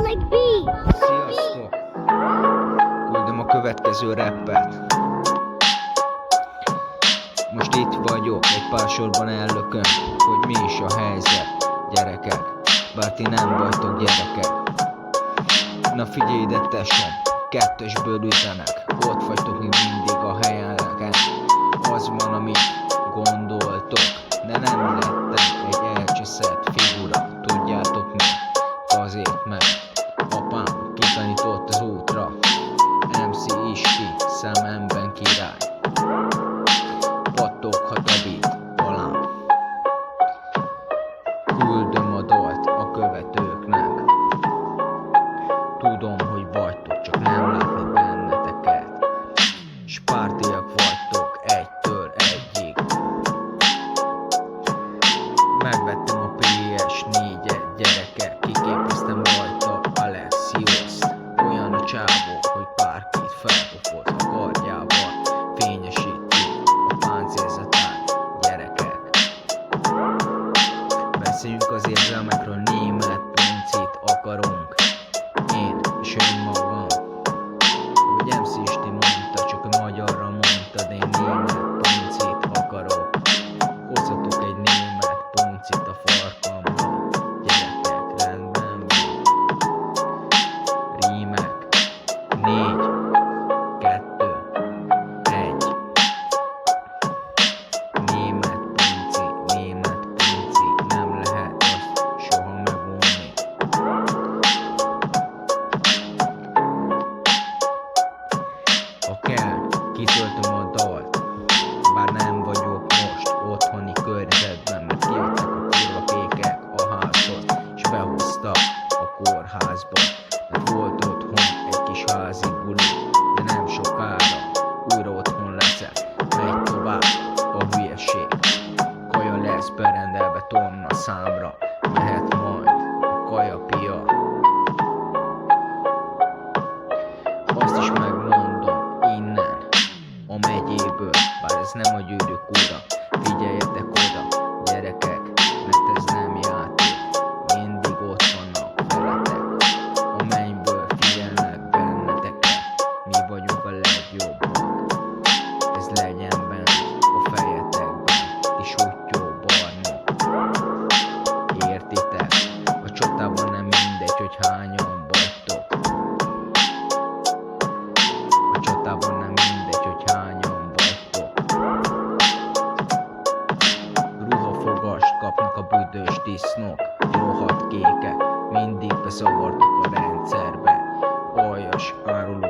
Sziasztok! Küldöm a következő rappet. Most itt vagyok, egy pár sorban ellökön, hogy mi is a helyzet, gyerekek. Bár ti nem vagytok gyerekek. Na figyelj ide tesóm, kettesből üzenek. Ott vagytok még mindig a helyeneken. Az van, amit gondoltok, de nem lettem egy elcseszett figura. Tudjátok mi? Azért, mert apám kitanított az útra. MC Isti, szememben király. Pattoghat a beat alám. Küldöm a dalt a követőknek. Tudom, hogy vagytok, csak nem látni benneteket. S pártiak vagytok egytől egyig. Megvettem a PS4-et, gyerekek. Kiképeztem rajta Alexioszt. Olyan a csávó, hogy bárkit felpofoz a kardjával. Fényesíti a páncélzatát, gyerekek. Beszéljünk az érzelmekről, német puncit akarunk. Én és önmagam. Hogy MC Isti mondta, csak a magyarra mondta, de én német puncit akarok. Hozzatok egy német puncit a farkamra. Gyerekek, rendben van. Rímek. 4, 2, 1. Német punci, nem lehet azt soha megvonni. Ha kell, kitöltöm a dalt. Bár nem vagyok most otthoni környezetben, mert kijöttek a kurva kékek a házhoz, és behoztak a kórházba. Mert volt otthon egy kis házi buli, de nem sokára újra otthon leszek. Megy tovább a hülyeség. Kaja lesz berendelve tonna számra. Mehet majd a kajapia. Azt is megmondom innen a megyéből, bár ez nem a Gyűrűk ura. Figyeljetek oda, gyerekek, mert ez nem játék. Mindig ott vannak veletek. A mennyből figyelnek benneteket. Mi vagyunk a legjobbak. Ez legyen bent a fejetekben. Ti suttyó barnok. Értitek? A csatában nem mindegy, hogy hányan vagytok. A csatában nem mindegy, hogy hányan vagytok. Ruhafogast kapnak a büdös disznók. Rohadt kékek, mindig beszavartok a rendszerbe. Aljas áruló